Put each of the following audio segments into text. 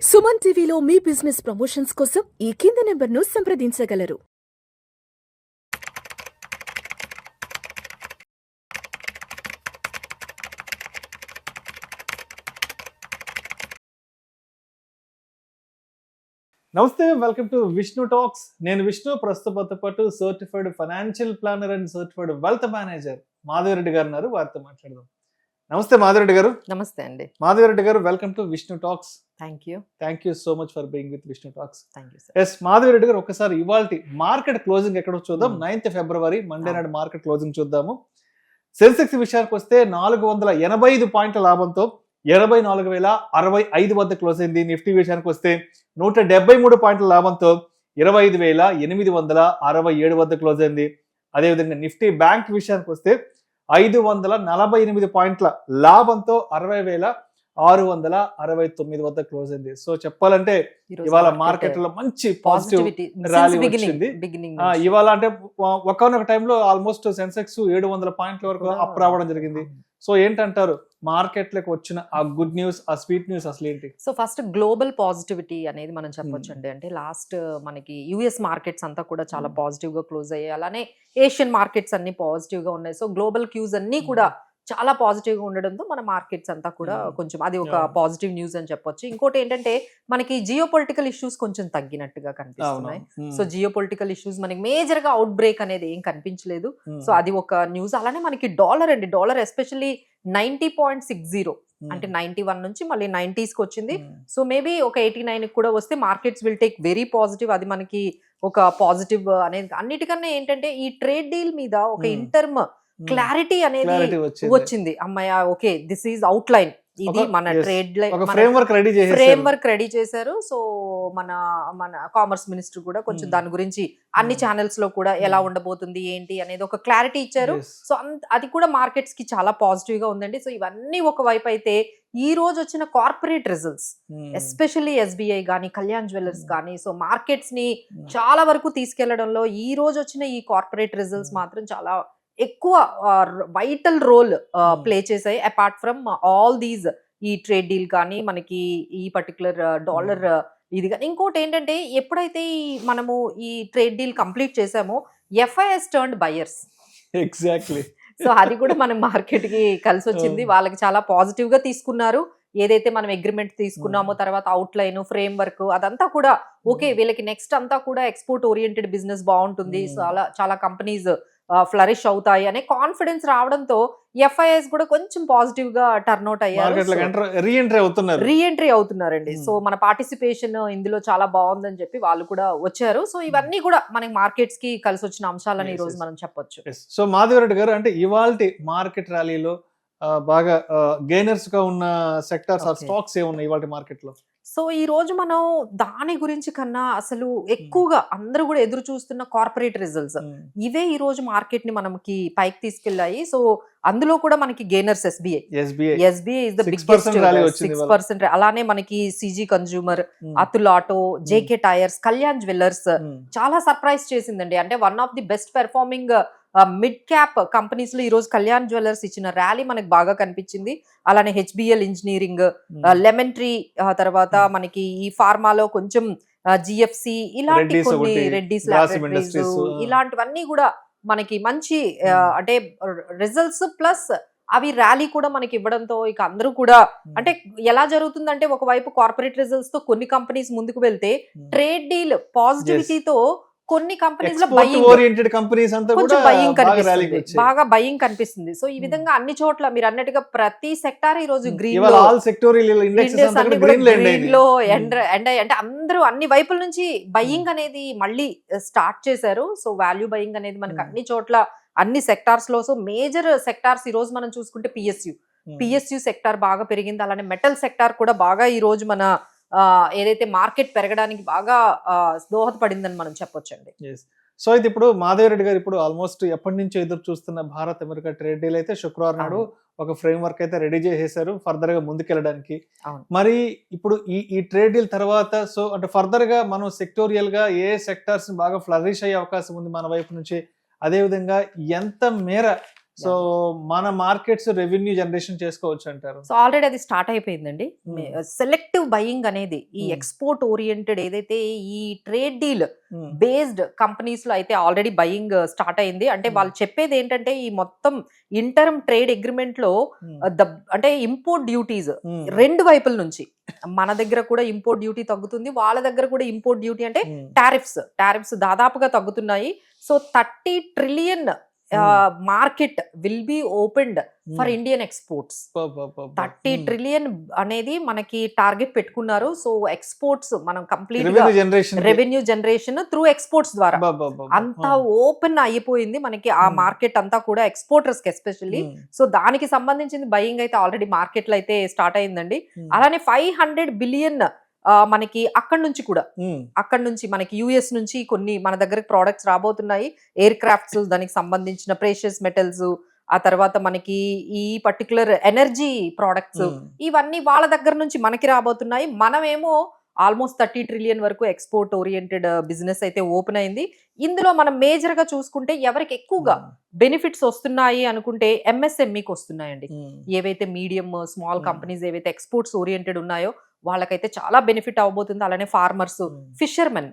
సుమన్ టీవీలో మీ business promotions కోసం ఈ కింది నెంబర్ను సంప్రదించగలరు. నమస్తే, వెల్కమ్ టు విష్ణు టాక్స్. నేను విష్ణు, ప్రస్తుతంతో పాటు certified financial planner and certified wealth manager Madhavi Reddy గారు ఉన్నారు. వారితో మాట్లాడదాం. నమస్తే మాధవిరెడ్డి గారు. నమస్తే అండి. మాధవిరెడ్డి గారు, welcome to Vishnu talks. Thank you so much for being with Vishnu talks. Thank you sir. Yes Madhavi Reddy గారు, ఒకసారి ఇవాల్టి మార్కెట్ క్లోజింగ్ ఎక్కడో చూద్దాం. 9th February మండే నాడు మార్కెట్ క్లోజింగ్ చూద్దాము. సెన్సెక్స్ విషయానికి వస్తే 485 పాయింట్ల లాభంతో 84,065 వద్ద క్లోజ్ అయింది. నిఫ్టీ విషయానికి వస్తే 173 పాయింట్ల లాభంతో 25,867 వద్ద క్లోజ్ అయింది. అదేవిధంగా నిఫ్టీ బ్యాంక్ విషయానికి వస్తే 548 పాయింట్ల లాభంతో 60,669 వద్ద క్లోజ్ అయింది. సో చెప్పాలంటే ఇవాళ మార్కెట్ లో మంచి పాజిటివ్ ర్యాలీ వచ్చింది. ఇవాళ అంటే ఒకనొక టైంలో ఆల్మోస్ట్ సెన్సెక్స్ 700 పాయింట్ల వరకు అప్ రావడం జరిగింది. సో ఏంటంటారు, మార్కెట్ లకు వచ్చిన ఆ గుడ్ న్యూస్, ఆ స్వీట్ న్యూస్ అసలు ఏంటి? సో ఫస్ట్ గ్లోబల్ పాజిటివిటీ అనేది మనం చెప్పొచ్చు అండి. అంటే లాస్ట్ మనకి యుఎస్ మార్కెట్స్ అంతా కూడా చాలా పాజిటివ్ గా క్లోజ్ అయ్యాయి. అలానే ఏషియన్ మార్కెట్స్ అన్ని పాజిటివ్ గా ఉన్నాయి. సో గ్లోబల్ క్యూస్ అన్ని కూడా చాలా పాజిటివ్ గా ఉండడంతో మన మార్కెట్స్ అంతా కూడా కొంచెం అది ఒక పాజిటివ్ న్యూస్ అని చెప్పొచ్చు. ఇంకోటి ఏంటంటే మనకి జియో పొలిటికల్ ఇష్యూస్ కొంచెం తగ్గినట్టుగా కనిపిస్తున్నాయి. సో జియో పొలిటికల్ ఇష్యూస్ మనకి మేజర్ గా అవుట్ బ్రేక్ అనేది ఏం కనిపించలేదు. సో అది ఒక న్యూస్. అలానే మనకి డాలర్ ఎస్పెషల్లీ 90.60 అంటే 91 నుంచి మళ్ళీ 90s కి వచ్చింది. సో మేబీ ఒక 89 కూడా వస్తే markets will take very positive. అది మనకి ఒక పాజిటివ్ అనేది. అన్నిటికన్నా ఏంటంటే ఈ ట్రేడ్ డీల్ మీద ఒక ఇంటర్మ్ క్లారిటీ అనేది వచ్చింది. అమ్మాయ okay, this is out line, ఇది మన ట్రేడ్ లైన్ ఫ్రేమ్వర్క్ రెడీ చేశారు. సో మన కామర్స్ మినిస్టర్ కూడా కొంచెం దాని గురించి అన్ని ఛానల్స్ లో కూడా ఎలా ఉండబోతుంది ఏంటి అనేది ఒక క్లారిటీ ఇచ్చారు. సో అది కూడా మార్కెట్స్ కి చాలా పాజిటివ్ గా ఉందండి. సో ఇవన్నీ ఒక వైపు అయితే ఈ రోజు వచ్చిన కార్పొరేట్ రిజల్ట్స్ ఎస్పెషల్లీ ఎస్బీఐ గానీ, కళ్యాణ్ జ్యువెలర్స్ గానీ, సో మార్కెట్స్ ని చాలా వరకు తీసుకెళ్లడంలో ఈ రోజు వచ్చిన ఈ కార్పొరేట్ రిజల్ట్స్ మాత్రం చాలా ఎక్కువ వైటల్ రోల్ ప్లే చేసాయి. అపార్ట్ ఫ్రమ్ ఆల్ దీస్ ఈ ట్రేడ్ డీల్ కానీ, మనకి ఈ పర్టికులర్ డాలర్ ఇది కానీ. ఇంకోటి ఏంటంటే ఎప్పుడైతే మనము ఈ ట్రేడ్ డీల్ కంప్లీట్ చేసామో FIs turned buyers. Exactly. So అది కూడా మన మార్కెట్ కి కలిసి వచ్చింది. వాళ్ళకి చాలా పాజిటివ్ గా తీసుకున్నారు. ఏదైతే మనం అగ్రిమెంట్ తీసుకున్నామో, తర్వాత అవుట్ లైన్, ఫ్రేమ్ వర్క్ అదంతా కూడా ఓకే, వీళ్ళకి నెక్స్ట్ అంతా కూడా ఎక్స్పోర్ట్ ఓరియంటెడ్ బిజినెస్ బాగుంటుంది, చాలా కంపెనీస్ ఫ్లరిష్ అవుతాయి అనే కాన్ఫిడెన్స్ రావడంతో ఎఫ్ఐఎస్ కూడా కొంచెం పాజిటివ్ గా టర్న్ అవుట్ అయ్యారు, రీఎంట్రీ అవుతున్నారండి. సో మన పార్టిసిపేషన్ ఇందులో చాలా బాగుందని చెప్పి వాళ్ళు కూడా వచ్చారు. సో ఇవన్నీ కూడా మనకి మార్కెట్స్ కి కలిసి వచ్చిన అంశాలని ఈ రోజు మనం చెప్పొచ్చు. సో మాధవిరెడ్డి గారు, అంటే ఇవాల్టి మార్కెట్ ర్యాలీలో బాగా గెయినర్స్ గా ఉన్న సెక్టార్స్ ఆర్ స్టాక్స్ ఏమున్నాయి ఇవాల్టి మార్కెట్ లో? సో ఈ రోజు మనం దాని గురించి కన్నా అసలు ఎక్కువగా అందరూ కూడా ఎదురు చూస్తున్న కార్పొరేట్ రిజల్ట్స్ ఇవే ఈ రోజు మార్కెట్ ని మనకి పైకి తీసుకెళ్లాయి. సో అందులో కూడా మనకి gainers SBI is the biggest 6%. అలానే మనకి CG consumer, Atul auto, JK tyres, Kalyan jewellers చాలా సర్ప్రైజ్ చేసిందండి. అంటే one of the best performing mid cap companies లో ఈ రోజు కళ్యాణ్ జ్యువెలర్స్ ఇచ్చిన ర్యాలీ మనకి బాగా కనిపించింది. అలానే హెచ్బిఎల్ ఇంజనీరింగ్, లెమన్ ట్రీ, తర్వాత మనకి ఈ ఫార్మాలో కొంచెం జిఎఫ్సి, ఇలాంటి కొన్ని రెడ్డిస్ ల్యాబొరేటరీస్, ఇలాంటివన్నీ కూడా మనకి మంచి అంటే రిజల్ట్స్ ప్లస్ అవి ర్యాలీ కూడా మనకి ఇవ్వడంతో ఇక అందరూ కూడా అంటే ఎలా జరుగుతుందంటే ఒకవైపు కార్పొరేట్ రిజల్ట్స్ తో కొన్ని కంపెనీస్ ముందుకు వెళ్తే ట్రేడ్ డీల్ పాజిటివిటీతో కొన్ని కంపెనీస్ లో బాగా బయింగ్ కనిపిస్తుంది. సో ఈ విధంగా అన్ని చోట్ల మీరు అన్నట్టుగా ప్రతి సెక్టార్ ఈ రోజు గ్రీన్ లో అంటే అందరూ అన్ని వైపుల నుంచి బయింగ్ అనేది మళ్ళీ స్టార్ట్ చేశారు. సో వాల్యూ బయింగ్ అనేది మనకి అన్ని చోట్ల అన్ని సెక్టార్స్ లో. సో మేజర్ సెక్టార్స్ ఈ రోజు మనం చూసుకుంటే పిఎస్యు సెక్టార్ బాగా పెరిగింది. అలానే మెటల్ సెక్టార్ కూడా బాగా ఈ రోజు మన ఏదైతే మార్కెట్ పెరగడానికి బాగా దోహదపడిందని మనం చెప్పొచ్చండి. సో ఇది ఇప్పుడు మాధవిరెడ్డి గారు ఇప్పుడు ఆల్మోస్ట్ ఎప్పటి నుంచో ఎదురు చూస్తున్న భారత్ అమెరికా ట్రేడ్ డీల్ అయితే శుక్రవారం నాడు ఒక ఫ్రేమ్ వర్క్ అయితే రెడీ చేసేసారు ఫర్దర్ గా ముందుకెళ్ళడానికి. మరి ఇప్పుడు ఈ ట్రేడ్ డీల్ తర్వాత సో అంటే ఫర్దర్ గా మనం సెక్టోరియల్ గా ఏ సెక్టార్స్ బాగా ఫ్లరిష్ అయ్యే అవకాశం ఉంది మన వైపు నుంచి, అదే విధంగా ఎంత మేర సో మన మార్కెట్స్ రెవెన్యూ జనరేషన్ చేసుకోవచ్చు అంటారు. సో ఆల్రెడీ అది స్టార్ట్ అయిపోయిందండి. సెలెక్టివ్ బయింగ్ అనేది ఈ ఎక్స్పోర్ట్ ఓరియంటెడ్ ఏదైతే ఈ ట్రేడ్ డీల్ బేస్డ్ కంపెనీస్ లో అయితే ఆల్రెడీ బయింగ్ స్టార్ట్ అయింది. అంటే వాళ్ళు చెప్పేది ఏంటంటే ఈ మొత్తం ఇంటర్మ్ ట్రేడ్ అగ్రిమెంట్ లో అంటే ఇంపోర్ట్ డ్యూటీస్ రెండు వైపుల నుంచి మన దగ్గర కూడా ఇంపోర్ట్ డ్యూటీ తగ్గుతుంది, వాళ్ళ దగ్గర కూడా ఇంపోర్ట్ డ్యూటీ అంటే టారిఫ్స్ దాదాపుగా తగ్గుతున్నాయి. So 30 trillion market will be opened for Indian exports. 30 trillion అనేది మనకి టార్గెట్ పెట్టుకున్నారు. సో ఎక్స్పోర్ట్స్ మనం complete revenue generation through exports ద్వారా అంతా ఓపెన్ అయిపోయింది మనకి ఆ మార్కెట్ అంతా కూడా ఎక్స్పోర్టర్స్ కి ఎస్పెషల్లీ. సో దానికి సంబంధించిన బయింగ్ అయితే ఆల్రెడీ మార్కెట్ లో అయితే స్టార్ట్ అయిందండి. అలానే 500 బిలియన్ మనకి అక్కడ నుంచి మనకి యుఎస్ నుంచి కొన్ని మన దగ్గర ప్రోడక్ట్స్ రాబోతున్నాయి. ఎయిర్ క్రాఫ్ట్స్, దానికి సంబంధించిన ప్రెషియస్ మెటల్స్, ఆ తర్వాత మనకి ఈ పర్టికులర్ ఎనర్జీ ప్రోడక్ట్స్, ఇవన్నీ వాళ్ళ దగ్గర నుంచి మనకి రాబోతున్నాయి. మనమేమో ఆల్మోస్ట్ 30 ట్రిలియన్ వరకు ఎక్స్పోర్ట్ ఓరియంటెడ్ బిజినెస్ అయితే ఓపెన్ అయింది. ఇందులో మనం మేజర్ గా చూసుకుంటే ఎవరికి ఎక్కువగా బెనిఫిట్స్ వస్తున్నాయి అనుకుంటే ఎంఎస్ఎంఈకి వస్తున్నాయండి. ఏవైతే మీడియం స్మాల్ కంపెనీస్ ఏవైతే ఎక్స్పోర్ట్స్ ఓరియంటెడ్ ఉన్నాయో వాళ్ళకైతే చాలా బెనిఫిట్ అవబోతుంది. అలానే ఫార్మర్స్, ఫిషర్మెన్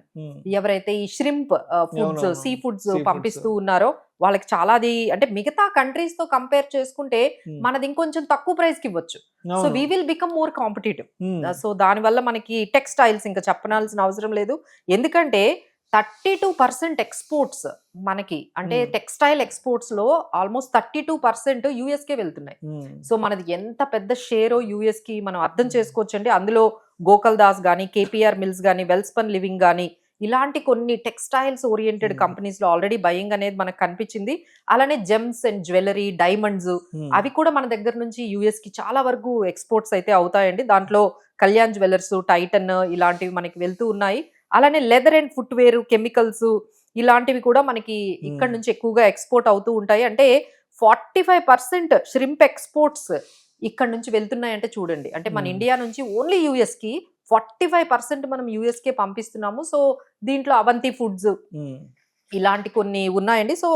ఎవరైతే ఈ ష్రింప్ ఫుడ్స్, సీ ఫుడ్స్ పంపిస్తూ ఉన్నారో వాళ్ళకి చాలా అది అంటే మిగతా కంట్రీస్ తో కంపేర్ చేసుకుంటే మనది ఇంకొంచెం తక్కువ ప్రైస్ కి ఇవ్వచ్చు. So we will become more competitive. So దానివల్ల మనకి టెక్స్టైల్స్ ఇంకా చెప్పనాల్సిన అవసరం లేదు. ఎందుకంటే 32% ఎక్స్పోర్ట్స్ మనకి అంటే టెక్స్టైల్ ఎక్స్పోర్ట్స్ లో ఆల్మోస్ట్ 32% యుఎస్ కే వెళ్తున్నాయి. సో మనది ఎంత పెద్ద షేరో యుఎస్ కి మనం అర్థం చేసుకోవచ్చు అండి. అందులో గోకుల్ దాస్ గానీ, కేపీఆర్ మిల్స్ గానీ, వెల్స్పన్ లివింగ్ గానీ ఇలాంటి కొన్ని టెక్స్టైల్స్ ఓరియంటెడ్ కంపెనీస్ లో ఆల్రెడీ బయింగ్ అనేది మనకు కనిపించింది. అలానే జెమ్స్ అండ్ జ్యువెలరీ, డైమండ్స్ అవి కూడా మన దగ్గర నుంచి యుఎస్ కి చాలా వరకు ఎక్స్పోర్ట్స్ అయితే అవుతాయండి. దాంట్లో కళ్యాణ్ జ్యువెలర్స్, టైటన్ ఇలాంటివి మనకి వెళ్తూ ఉన్నాయి. అలానే లెదర్ అండ్ ఫుట్వేర్, కెమికల్స్ ఇలాంటివి కూడా మనకి ఇక్కడ నుంచి ఎక్కువగా ఎక్స్పోర్ట్ అవుతూ ఉంటాయి. అంటే 45% ష్రింప్ ఎక్స్పోర్ట్స్ ఇక్కడ నుంచి వెళ్తున్నాయంటే చూడండి. అంటే మన ఇండియా నుంచి ఓన్లీ యుఎస్ కి 45% మనం యుఎస్ కే పంపిస్తున్నాము. సో దీంట్లో అవంతి ఫుడ్స్ ఇలాంటి కొన్ని ఉన్నాయండి. సో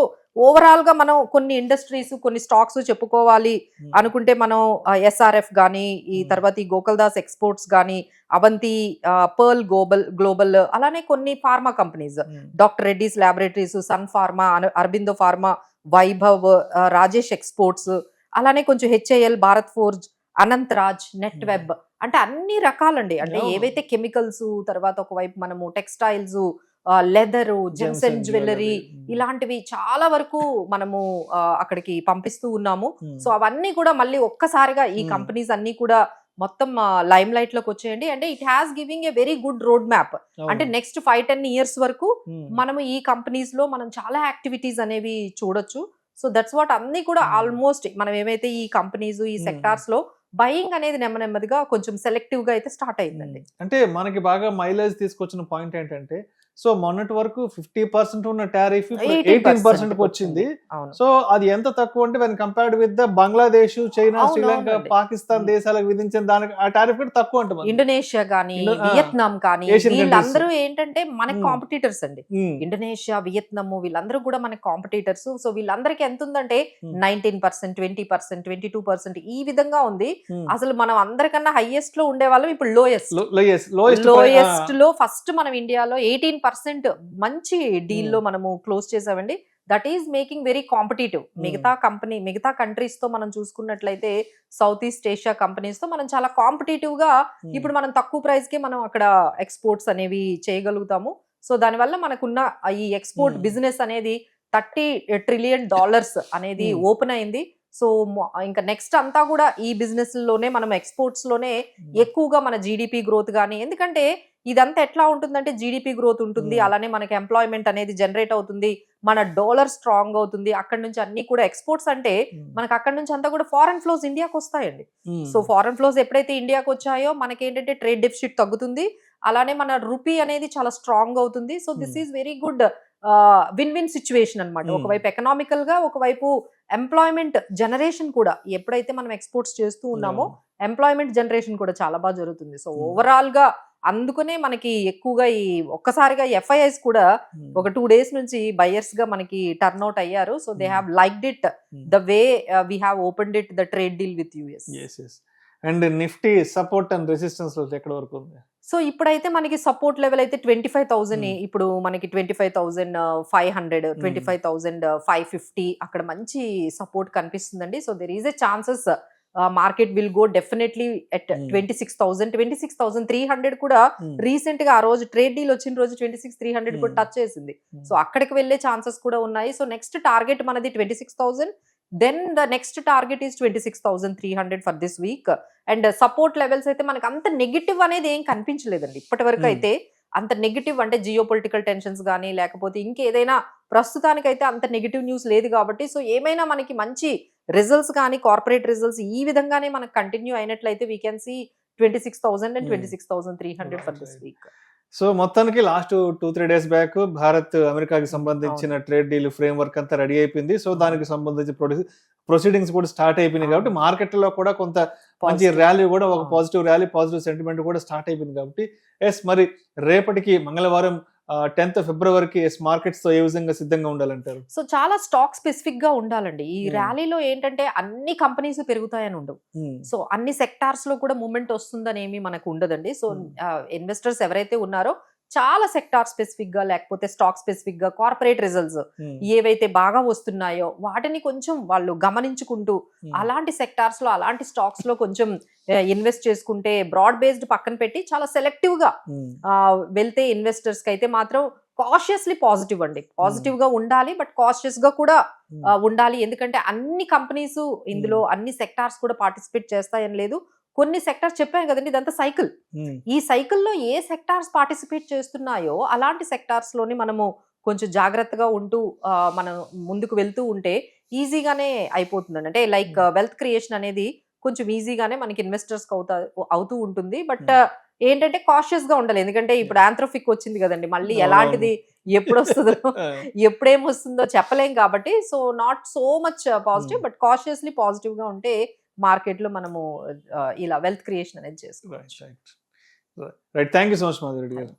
ఓవరాల్ గా మనం కొన్ని ఇండస్ట్రీస్, కొన్ని స్టాక్స్ చెప్పుకోవాలి అనుకుంటే మనం ఎస్ఆర్ఎఫ్ గానీ, ఈ తర్వాత ఈ గోకుల్ దాస్ ఎక్స్పోర్ట్స్ గానీ, అవంతి, పర్ల్ గ్లోబల్, అలానే కొన్ని pharma companies doctor Reddy's laboratories, sun pharma, Aurobindo pharma, Vaibhav, Rajesh exports, అలానే కొంచెం HIL, Bharat forge, Anant Raj, net web, అంటే అన్ని రకాలండి. అంటే ఏవైతే కెమికల్స్, తర్వాత ఒకవైపు మనము textiles, leather, gems and jewellery ఇలాంటివి చాలా వరకు మనము అక్కడికి పంపిస్తూ ఉన్నాము. సో అవన్నీ కూడా మళ్ళీ ఒక్కసారిగా ఈ కంపెనీస్ అన్ని కూడా మొత్తం లైమ్ లైట్ లోకి వచ్చేయండి. అంటే it has giving a very good road map. అంటే నెక్స్ట్ 5-10 ఇయర్స్ వరకు మనము ఈ కంపెనీస్ లో మనం చాలా యాక్టివిటీస్ అనేవి చూడొచ్చు. సో దట్స్ వాట్ అన్ని కూడా ఆల్మోస్ట్ మనం ఏమైతే ఈ కంపెనీస్, ఈ సెక్టార్స్ లో బయింగ్ అనేది నెమ్మదిగా కొంచెం సెలెక్టివ్ గా అయితే స్టార్ట్ అయిందండి. అంటే మనకి బాగా మైలేజ్ తీసుకొచ్చిన పాయింట్ ఏంటంటే, సో మొన్నటి వరకు 50% ఉన్న టారిఫ్ 18% వచ్చింది. సో అది ఎంత తక్కువ అంటే when compared with the Bangladesh, China, Sri Lanka, Pakistan దేశాలకు విధించిన దానికి ఆ టారిఫ్ కూడా తక్కువ ఉంటుంది. ఇండోనేషియా గానీ, వియత్నాం కానీ వీళ్ళందరూ ఏంటంటే మనకి కాంపిటీటర్స్ అండి. ఇండోనేషియా, వియత్నాం వీళ్ళందరూ కూడా మనకి కాంపిటీటర్స్. సో వీళ్ళందరికీ ఎంత ఉందంటే 19%, 20%, 22% ఈ విధంగా ఉంది. అసలు మనం అందరికన్నా హైయెస్ట్ లో ఉండే వాళ్ళం ఇప్పుడు లోయెస్ట్ లో ఫస్ట్ మనం ఇండియాలో 18% మంచి డీల్ లో మనము క్లోజ్ చేసామండి. That is making very competitive. మిగతా కంట్రీస్ తో మనం చూసుకున్నట్లయితే సౌత్ ఈస్ట్ ఏషియా కంపెనీస్ తో మనం చాలా కాంపిటేటివ్ గా ఇప్పుడు మనం తక్కువ ప్రైస్ కి మనం అక్కడ ఎక్స్పోర్ట్స్ అనేవి చేయగలుగుతాము. సో దానివల్ల మనకున్న ఈ ఎక్స్పోర్ట్ బిజినెస్ అనేది $30 ట్రిలియన్ అనేది ఓపెన్ అయింది. సో ఇంకా నెక్స్ట్ అంతా కూడా ఈ బిజినెస్ లోనే మనం ఎక్స్పోర్ట్స్ లోనే ఎక్కువగా మన జీడిపి గ్రోత్ కానీ, ఎందుకంటే ఇదంతా ఎట్లా ఉంటుందంటే జీడిపి గ్రోత్ ఉంటుంది, అలానే మనకి ఎంప్లాయ్మెంట్ అనేది జనరేట్ అవుతుంది, మన డాలర్ స్ట్రాంగ్ అవుతుంది. అక్కడ నుంచి అన్ని కూడా ఎక్స్పోర్ట్స్ అంటే మనకి అక్కడ నుంచి అంతా కూడా ఫారెన్ ఫ్లోస్ ఇండియాకి వస్తాయండి. సో ఫారెన్ ఫ్లోస్ ఎప్పుడైతే ఇండియాకి వచ్చాయో మనకి ఏంటంటే ట్రేడ్ డెఫిసిట్ తగ్గుతుంది, అలానే మన రూపీ అనేది చాలా స్ట్రాంగ్ అవుతుంది. So this is very good win win situation అనమాట. ఒకవైపు ఎకనామికల్ గా, ఒకవైపు ఎంప్లాయ్మెంట్ జనరేషన్ కూడా ఎప్పుడైతే మనం ఎక్స్పోర్ట్స్ చేస్తూ ఉన్నామో ఎంప్లాయ్మెంట్ జనరేషన్ కూడా చాలా బాగా జరుగుతుంది. సో ఓవరాల్ గా అందుకనే మనకి ఎక్కువగా ఈ ఒక్కసారిగా ఎఫ్ఐఐస్ కూడా ఒక 2 days నుంచి బయర్స్ గా మనకి టర్న్ అవుట్ అయ్యారు. So they have liked it the way we have opened it the trade deal with US. And Nifty support and resistance ఎక్కడ వరకు ఉంది? సో ఇప్పుడైతే మనకి సపోర్ట్ లెవెల్ అయితే 25,000 ఇప్పుడు మనకి 25,500 25,550 అక్కడ మంచి సపోర్ట్ కనిపిస్తుందండి. So there is a chances market will go definitely at 26,300 కూడా రీసెంట్ గా ఆ రోజు ట్రేడ్ డీల్ వచ్చిన రోజు 26,300 కూడా టచ్ చేసింది. సో అక్కడికి వెళ్లే ఛాన్సెస్ కూడా ఉన్నాయి. సో నెక్స్ట్ టార్గెట్ మనది 26,000. Then the next target is 26,300 for this week. And support levels అయితే మనకి అంత నెగిటివ్ అనేది ఏం కనిపించలేదండి ఇప్పటి వరకు అయితే. అంత నెగిటివ్ అంటే జియో పొలిటికల్ టెన్షన్స్ కానీ లేకపోతే ఇంకేదైనా ప్రస్తుతానికైతే అంత నెగిటివ్ న్యూస్ లేదు కాబట్టి సో ఏమైనా మనకి మంచి రిజల్ట్స్ కానీ కార్పొరేట్ రిజల్ట్స్ ఈ విధంగానే మనకు కంటిన్యూ అయినట్లయితే we can see 26,000 and 26,300 for this week. So మొత్తానికి లాస్ట్ 2-3 days బ్యాక్ భారత్ అమెరికాకి సంబంధించిన ట్రేడ్ డీల్ ఫ్రేమ్ వర్క్ అంతా రెడీ అయిపోయింది. సో దానికి సంబంధించి ప్రొసీడింగ్స్ కూడా స్టార్ట్ అయిపోయింది కాబట్టి మార్కెట్లో కూడా కొంత మంచి ర్యాలీ కూడా ఒక పాజిటివ్ ర్యాలీ పాజిటివ్ సెంటిమెంట్ కూడా స్టార్ట్ అయిపోయింది కాబట్టి మరి రేపటికి మంగళవారం 10th February మార్కెట్స్ తో ఏ విధంగా సిద్ధంగా ఉండాలంటారు? సో చాలా స్టాక్ స్పెసిఫిక్ గా ఉండాలండి. ఈ ర్యాలీలో ఏంటంటే అన్ని కంపెనీస్ పెరుగుతాయని ఉండవు. సో అన్ని సెక్టార్స్ లో కూడా మూమెంట్ వస్తుందని ఏమీ మనకు ఉండదండి. సో ఇన్వెస్టర్స్ ఎవరైతే ఉన్నారో చాలా సెక్టార్ స్పెసిఫిక్ గా లేకపోతే స్టాక్ స్పెసిఫిక్ గా కార్పొరేట్ రిజల్ట్స్ ఏవైతే బాగా వస్తున్నాయో వాటిని కొంచెం వాళ్ళు గమనించుకుంటూ అలాంటి సెక్టార్స్ లో అలాంటి స్టాక్స్ లో కొంచెం ఇన్వెస్ట్ చేసుకుంటే బ్రాడ్ బేస్డ్ పక్కన పెట్టి చాలా సెలెక్టివ్ గా వెళ్తే ఇన్వెస్టర్స్ కి అయితే మాత్రం కాషియస్లీ పాజిటివ్ అండి. పాజిటివ్ గా ఉండాలి బట్ కాషియస్ గా కూడా ఉండాలి. ఎందుకంటే అన్ని కంపెనీస్ ఇందులో అన్ని సెక్టార్స్ కూడా పార్టిసిపేట్ చేస్తాయని లేదు. కొన్ని సెక్టార్స్ చెప్పాను కదండి ఇదంతా సైకిల్. ఈ సైకిల్లో ఏ సెక్టార్స్ పార్టిసిపేట్ చేస్తున్నాయో అలాంటి సెక్టార్స్ లోని మనము కొంచెం జాగ్రత్తగా ఉంటూ మనం ముందుకు వెళ్తూ ఉంటే ఈజీగానే అయిపోతుందండి. అంటే లైక్ వెల్త్ క్రియేషన్ అనేది కొంచెం ఈజీగానే మనకి ఇన్వెస్టర్స్ అవుతూ ఉంటుంది. బట్ ఏంటంటే కాషియస్ గా ఉండాలి. ఎందుకంటే ఇప్పుడు ఆంథ్రోఫిక్ వచ్చింది కదండి, మళ్ళీ ఎలాంటిది ఎప్పుడు వస్తుందో ఎప్పుడేమొస్తుందో చెప్పలేం కాబట్టి so not so much positive but cautiously positive గా ఉంటే మార్కెట్ లో మనము ఇలా వెల్త్ క్రియేషన్ అనేది చేసుకోవచ్చు. Right. Thank you so much Madhuri గారు.